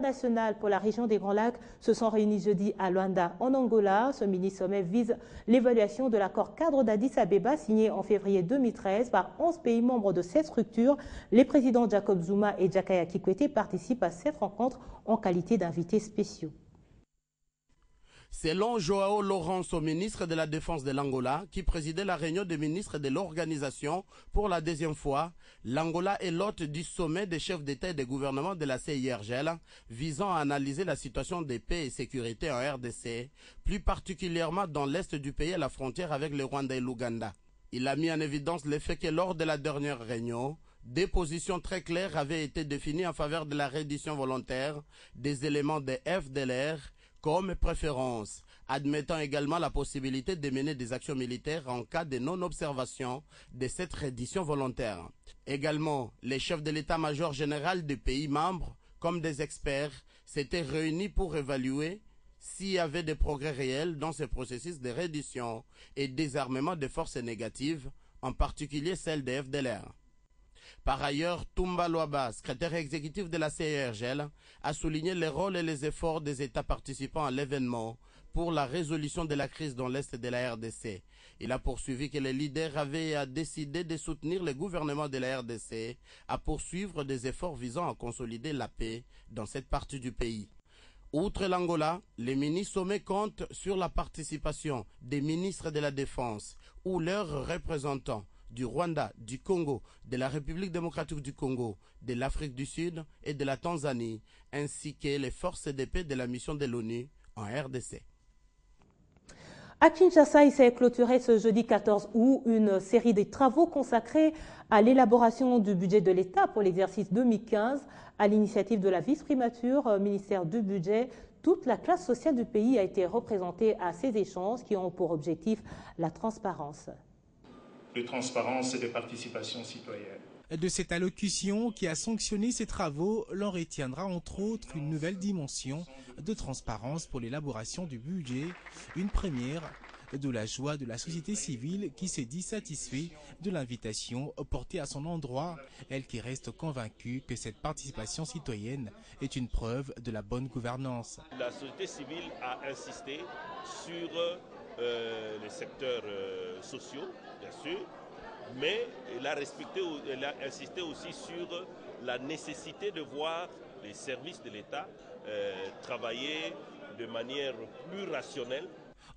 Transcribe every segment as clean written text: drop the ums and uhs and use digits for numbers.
National pour la région des Grands Lacs se sont réunis jeudi à Luanda, en Angola. Ce mini-sommet vise l'évaluation de l'accord cadre d'Addis Abeba signé en février 2013 par 11 pays membres de cette structure. Les présidents Jacob Zuma et Jakaya Kikwete participent à cette rencontre en qualité d'invités spéciaux. Selon Joao Lourenço, ministre de la Défense de l'Angola, qui présidait la réunion des ministres de l'organisation pour la deuxième fois, l'Angola est l'hôte du sommet des chefs d'État et de gouvernement de la CIRGL, visant à analyser la situation de paix et sécurité en RDC, plus particulièrement dans l'est du pays à la frontière avec le Rwanda et l'Ouganda. Il a mis en évidence le fait que lors de la dernière réunion, des positions très claires avaient été définies en faveur de la reddition volontaire des éléments de FDLR, comme préférence, admettant également la possibilité de mener des actions militaires en cas de non-observation de cette reddition volontaire. Également, les chefs de l'état-major général des pays membres, comme des experts, s'étaient réunis pour évaluer s'il y avait des progrès réels dans ce processus de reddition et désarmement des forces négatives, en particulier celles des FDLR. Par ailleurs, Toumba Luaba, secrétaire exécutif de la CIRGL, a souligné les rôles et les efforts des États participants à l'événement pour la résolution de la crise dans l'Est de la RDC. Il a poursuivi que les leaders avaient décidé de soutenir le gouvernement de la RDC à poursuivre des efforts visant à consolider la paix dans cette partie du pays. Outre l'Angola, les mini-sommets comptent sur la participation des ministres de la Défense ou leurs représentants du Rwanda, du Congo, de la République démocratique du Congo, de l'Afrique du Sud et de la Tanzanie, ainsi que les forces de paix de la mission de l'ONU en RDC. À Kinshasa, il s'est clôturé ce jeudi 14 août une série de travaux consacrés à l'élaboration du budget de l'État pour l'exercice 2015 à l'initiative de la vice-primature, ministère du Budget. Toute la classe sociale du pays a été représentée à ces échanges qui ont pour objectif la transparence. De transparence et de participation citoyenne. De cette allocution qui a sanctionné ces travaux, l'on retiendra entre autres une nouvelle dimension de transparence pour l'élaboration du budget, une première de la joie de la société civile qui s'est dit satisfait de l'invitation portée à son endroit, elle qui reste convaincue que cette participation citoyenne est une preuve de la bonne gouvernance. La société civile a insisté sur les secteurs sociaux, bien sûr, mais elle a insisté aussi sur la nécessité de voir les services de l'État travailler de manière plus rationnelle.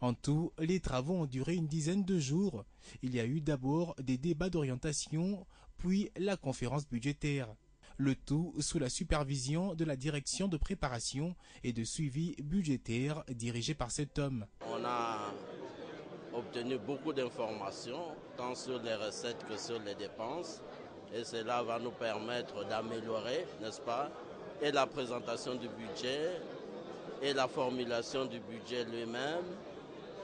En tout, les travaux ont duré une dizaine de jours. Il y a eu d'abord des débats d'orientation, puis la conférence budgétaire. Le tout sous la supervision de la direction de préparation et de suivi budgétaire dirigée par cet homme. On a obtenu beaucoup d'informations, tant sur les recettes que sur les dépenses, et cela va nous permettre d'améliorer, n'est-ce pas, et la présentation du budget, et la formulation du budget lui-même,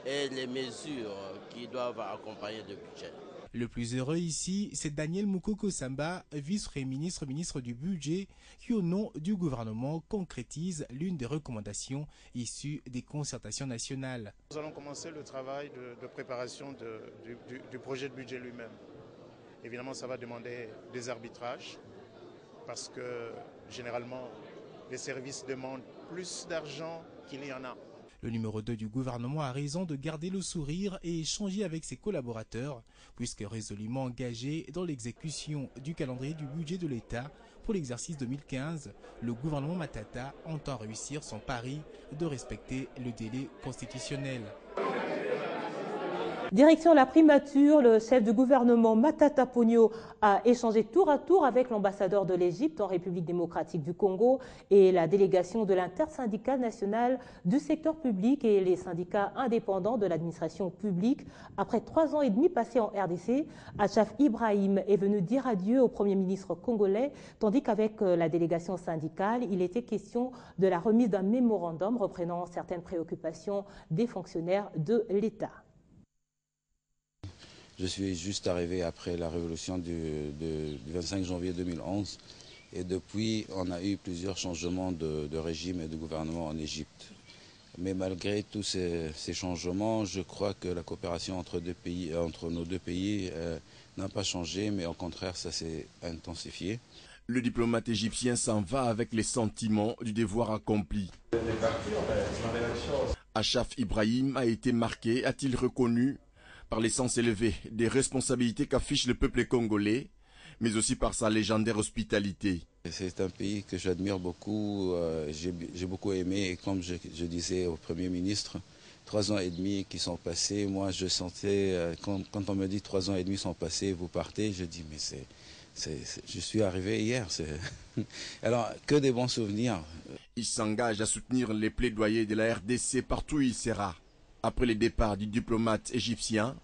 et les mesures qui doivent accompagner le budget. Le plus heureux ici, c'est Daniel Moukoko Samba, vice-premier ministre du budget, qui au nom du gouvernement concrétise l'une des recommandations issues des concertations nationales. Nous allons commencer le travail de préparation du projet de budget lui-même. Évidemment, ça va demander des arbitrages, parce que généralement, les services demandent plus d'argent qu'il n'y en a. Le numéro 2 du gouvernement a raison de garder le sourire et échanger avec ses collaborateurs, puisque résolument engagé dans l'exécution du calendrier du budget de l'État pour l'exercice 2015, le gouvernement Matata entend réussir son pari de respecter le délai constitutionnel. Direction la primature, le chef du gouvernement Matata Ponyo a échangé tour à tour avec l'ambassadeur de l'Égypte en République démocratique du Congo et la délégation de l'intersyndicale nationale du secteur public et les syndicats indépendants de l'administration publique. Après 3 ans et demi passés en RDC, Achaf Ibrahim est venu dire adieu au Premier ministre congolais, tandis qu'avec la délégation syndicale, il était question de la remise d'un mémorandum reprenant certaines préoccupations des fonctionnaires de l'État. Je suis juste arrivé après la révolution du 25 janvier 2011 et depuis on a eu plusieurs changements de régime et de gouvernement en Égypte. Mais malgré tous ces changements, je crois que la coopération entre nos deux pays n'a pas changé, mais au contraire ça s'est intensifié. Le diplomate égyptien s'en va avec les sentiments du devoir accompli. Achaf Ibrahim a été marqué, a-t-il reconnu, par les sens élevés des responsabilités qu'affiche le peuple congolais, mais aussi par sa légendaire hospitalité. C'est un pays que j'admire beaucoup, j'ai beaucoup aimé, et comme je disais au Premier ministre, 3 ans et demi qui sont passés, moi je sentais, quand on me dit 3 ans et demi sont passés, vous partez, je dis mais je suis arrivé hier. Alors, que des bons souvenirs. Il s'engage à soutenir les plaidoyers de la RDC partout où il sera. Après le départ du diplomate égyptien,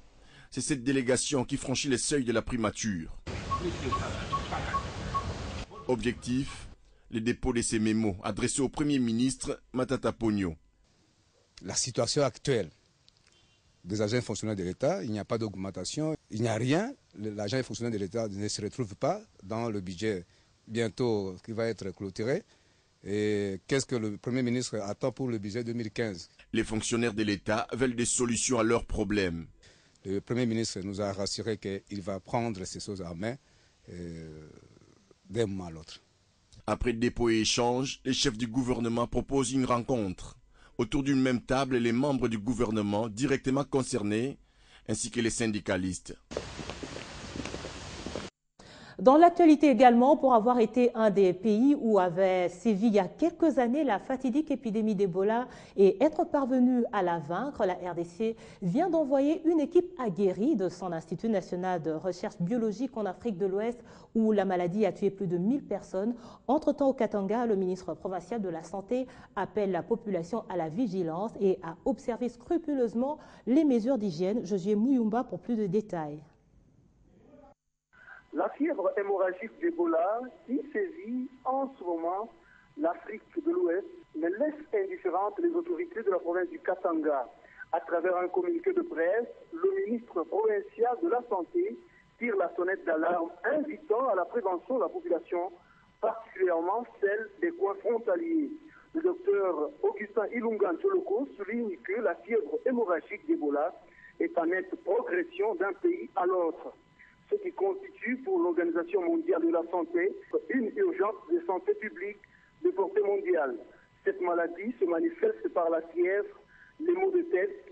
c'est cette délégation qui franchit les seuils de la primature. Objectif, le dépôt de ces mémos adressés au Premier ministre Matata Ponyo. La situation actuelle des agents fonctionnaires de l'État, il n'y a pas d'augmentation, il n'y a rien. L'agent fonctionnaire de l'État ne se retrouve pas dans le budget bientôt qui va être clôturé. Et qu'est-ce que le Premier ministre attend pour le budget 2015? Les fonctionnaires de l'État veulent des solutions à leurs problèmes. Le Premier ministre nous a rassuré qu'il va prendre ces choses en main d'un moment à l'autre. Après dépôt et échange, les chefs du gouvernement proposent une rencontre. Autour d'une même table, les membres du gouvernement directement concernés, ainsi que les syndicalistes. Dans l'actualité également, pour avoir été un des pays où avait sévi il y a quelques années la fatidique épidémie d'Ebola et être parvenu à la vaincre, la RDC vient d'envoyer une équipe aguerrie de son Institut national de recherche biologique en Afrique de l'Ouest où la maladie a tué plus de 1000 personnes. Entre-temps, au Katanga, le ministre provincial de la Santé appelle la population à la vigilance et à observer scrupuleusement les mesures d'hygiène. Josué Mouyumba pour plus de détails. La fièvre hémorragique d'Ebola qui sévit en ce moment l'Afrique de l'Ouest ne laisse indifférentes les autorités de la province du Katanga. À travers un communiqué de presse, le ministre provincial de la Santé tire la sonnette d'alarme invitant à la prévention de la population, particulièrement celle des coins frontaliers. Le docteur Augustin Ilunga Tcholoko souligne que la fièvre hémorragique d'Ebola est en nette progression d'un pays à l'autre, ce qui constitue pour l'Organisation mondiale de la santé une urgence de santé publique de portée mondiale. Cette maladie se manifeste par la fièvre, les maux de tête,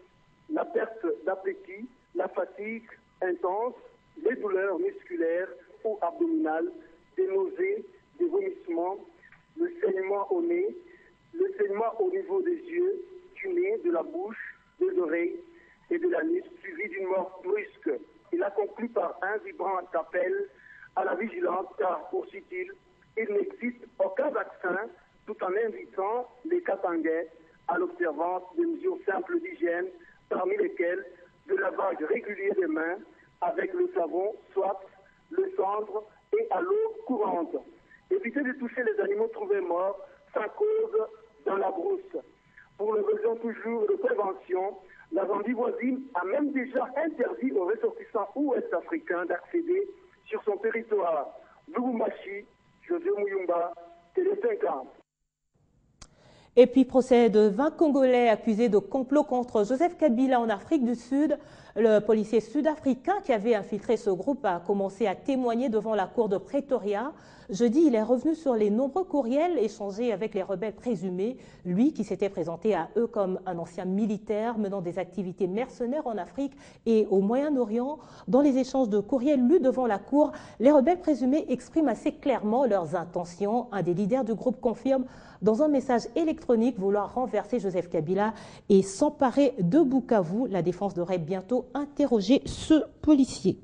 la perte d'appétit, la fatigue intense, les douleurs musculaires ou abdominales, des nausées, des vomissements, le saignement au nez, le saignement au niveau des yeux, du nez, de la bouche, des oreilles et de la nuque, suivi d'une mort brusque. Il a conclu par un vibrant appel à la vigilance car, poursuit-il, il n'existe aucun vaccin, tout en invitant les Katangais à l'observance des mesures simples d'hygiène, parmi lesquelles le lavage régulier des mains avec le savon, soit le cendre et à l'eau courante. Éviter de toucher les animaux trouvés morts sans cause dans la brousse. Pour le besoin toujours de prévention, la Zambie voisine a même déjà interdit aux ressortissants ouest-africains d'accéder sur son territoire. Lubumbashi, José Mouyumba, Télé50. Et puis, procès de 20 Congolais accusés de complot contre Joseph Kabila en Afrique du Sud. Le policier sud-africain qui avait infiltré ce groupe a commencé à témoigner devant la cour de Pretoria. Jeudi, il est revenu sur les nombreux courriels échangés avec les rebelles présumés, lui qui s'était présenté à eux comme un ancien militaire menant des activités mercenaires en Afrique et au Moyen-Orient. Dans les échanges de courriels lus devant la cour, les rebelles présumés expriment assez clairement leurs intentions. Un des leaders du groupe confirme dans un message électronique vouloir renverser Joseph Kabila et s'emparer de Bukavu. La défense devrait bientôt interroger ce policier.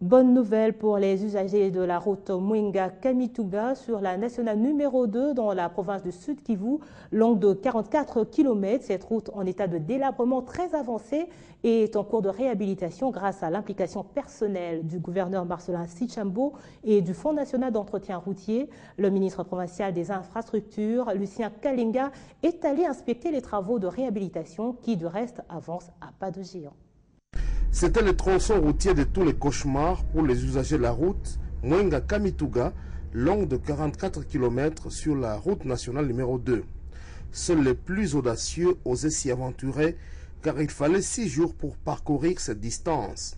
Bonne nouvelle pour les usagers de la route Mwenga-Kamituga sur la nationale numéro 2 dans la province du Sud Kivu, longue de 44 km. Cette route en état de délabrement très avancé est en cours de réhabilitation grâce à l'implication personnelle du gouverneur Marcelin Sichambo et du Fonds national d'entretien routier. Le ministre provincial des infrastructures, Lucien Kalinga, est allé inspecter les travaux de réhabilitation qui, du reste, avancent à pas de géant. C'était le tronçon routier de tous les cauchemars pour les usagers de la route Mwenga-Kamituga, longue de 44 km sur la route nationale numéro 2. Seuls les plus audacieux osaient s'y aventurer car il fallait 6 jours pour parcourir cette distance.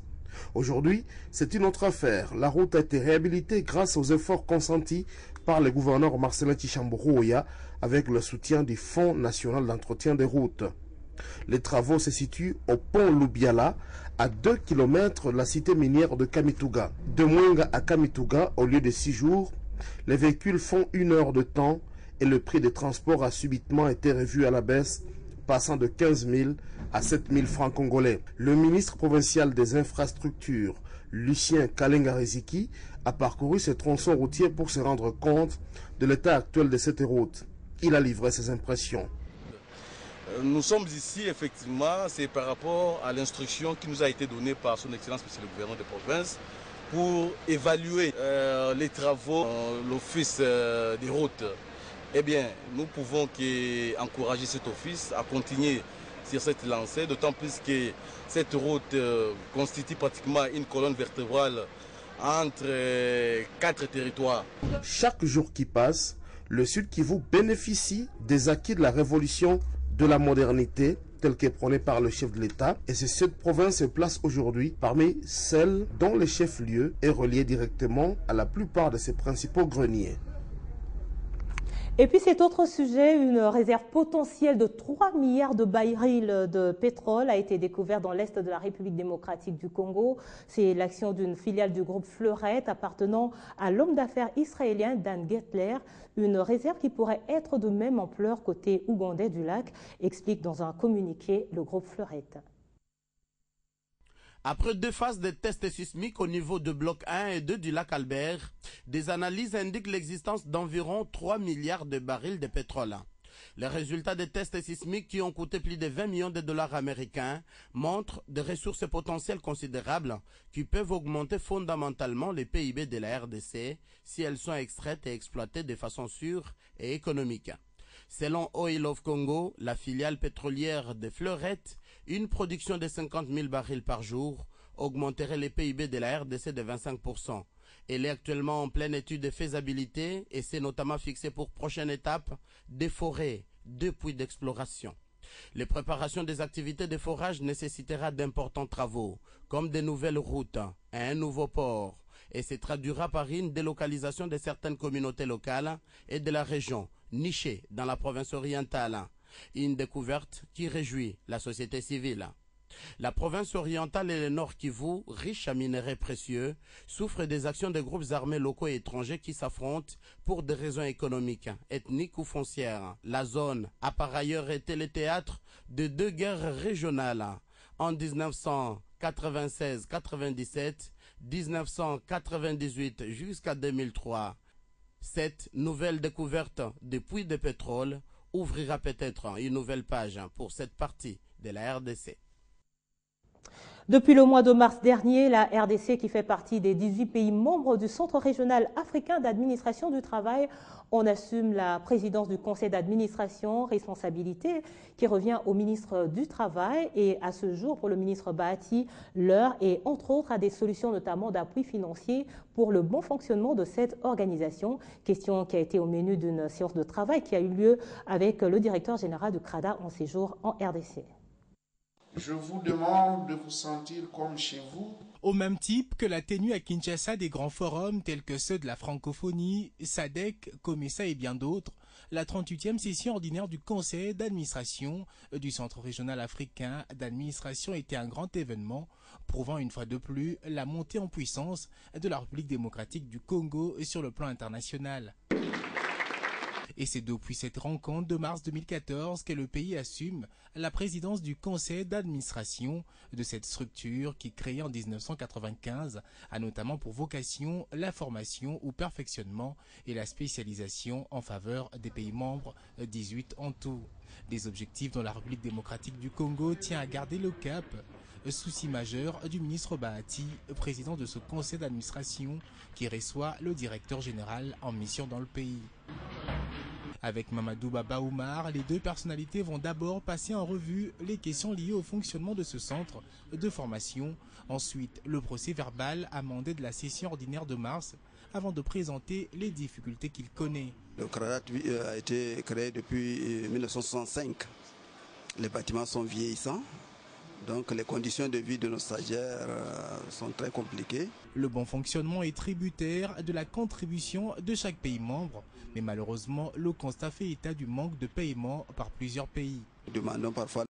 Aujourd'hui, c'est une autre affaire. La route a été réhabilitée grâce aux efforts consentis par le gouverneur Marcelin Tshambourouya avec le soutien du Fonds national d'entretien des routes. Les travaux se situent au pont Lubiala, à 2 km de la cité minière de Kamituga. De Mwenga à Kamituga, au lieu de 6 jours, les véhicules font 1 heure de temps et le prix des transports a subitement été revu à la baisse, passant de 15 000 à 7 000 francs congolais. Le ministre provincial des infrastructures, Lucien Kalenga-Riziki, a parcouru ce tronçon routier pour se rendre compte de l'état actuel de cette route. Il a livré ses impressions. Nous sommes ici, effectivement, c'est par rapport à l'instruction qui nous a été donnée par son Excellence, Monsieur le gouverneur de province, pour évaluer les travaux, l'office des routes. Eh bien, nous pouvons encourager cet office à continuer sur cette lancée, d'autant plus que cette route constitue pratiquement une colonne vertébrale entre 4 territoires. Chaque jour qui passe, le Sud Kivu bénéficie des acquis de la révolution de la modernité telle qu'est prônée par le chef de l'État, et cette province se place aujourd'hui parmi celles dont le chef-lieu est relié directement à la plupart de ses principaux greniers. Et puis cet autre sujet, une réserve potentielle de 3 milliards de barils de pétrole a été découverte dans l'est de la République démocratique du Congo. C'est l'action d'une filiale du groupe Fleurette appartenant à l'homme d'affaires israélien Dan Gettler. Une réserve qui pourrait être de même ampleur côté ougandais du lac, explique dans un communiqué le groupe Fleurette. Après 2 phases de tests sismiques au niveau de bloc 1 et 2 du lac Albert, des analyses indiquent l'existence d'environ 3 milliards de barils de pétrole. Les résultats des tests sismiques qui ont coûté plus de 20 millions de dollars américains montrent des ressources potentielles considérables qui peuvent augmenter fondamentalement les PIB de la RDC si elles sont extraites et exploitées de façon sûre et économique. Selon Oil of Congo, la filiale pétrolière de Fleurette, une production de 50 000 barils par jour augmenterait les PIB de la RDC de 25%. Elle est actuellement en pleine étude de faisabilité et s'est notamment fixée pour prochaine étape des forêts, 2 puits d'exploration. Les préparations des activités de forage nécessitera d'importants travaux, comme de nouvelles routes et un nouveau port, et se traduira par une délocalisation de certaines communautés locales et de la région, nichée dans la province orientale. Une découverte qui réjouit la société civile. La province orientale et le Nord Kivu, riche à minerais précieux, souffrent des actions de groupes armés locaux et étrangers qui s'affrontent pour des raisons économiques, ethniques ou foncières. La zone a par ailleurs été le théâtre de 2 guerres régionales en 1996-97, 1998 jusqu'à 2003. Cette nouvelle découverte des puits de pétrole ouvrira peut-être une nouvelle page pour cette partie de la RDC. Depuis le mois de mars dernier, la RDC, qui fait partie des 18 pays membres du Centre régional africain d'administration du travail, on assume la présidence du conseil d'administration, responsabilité qui revient au ministre du Travail. Et à ce jour, pour le ministre Bahati, l'heure est entre autres à des solutions notamment d'appui financier pour le bon fonctionnement de cette organisation. Question qui a été au menu d'une séance de travail qui a eu lieu avec le directeur général du CRADA en séjour en RDC. Je vous demande de vous sentir comme chez vous. Au même type que la tenue à Kinshasa des grands forums tels que ceux de la francophonie, SADC, COMESA et bien d'autres, la 38e session ordinaire du conseil d'administration du Centre régional africain d'administration était un grand événement, prouvant une fois de plus la montée en puissance de la République démocratique du Congo sur le plan international. Et c'est depuis cette rencontre de mars 2014 que le pays assume la présidence du conseil d'administration de cette structure qui, créée en 1995, a notamment pour vocation la formation ou perfectionnement et la spécialisation en faveur des pays membres, 18 en tout. Des objectifs dont la République démocratique du Congo tient à garder le cap, souci majeur du ministre Bahati, président de ce conseil d'administration qui reçoit le directeur général en mission dans le pays. Avec Mamadou Baba Oumar, les 2 personnalités vont d'abord passer en revue les questions liées au fonctionnement de ce centre de formation, ensuite le procès verbal amendé de la session ordinaire de mars, avant de présenter les difficultés qu'il connaît. Le CRADA a été créé depuis 1965. Les bâtiments sont vieillissants, Donc les conditions de vie de nos stagiaires sont très compliquées. Le bon fonctionnement est tributaire de la contribution de chaque pays membre, mais malheureusement, le constat fait état du manque de paiement par plusieurs pays. Nous demandons parfois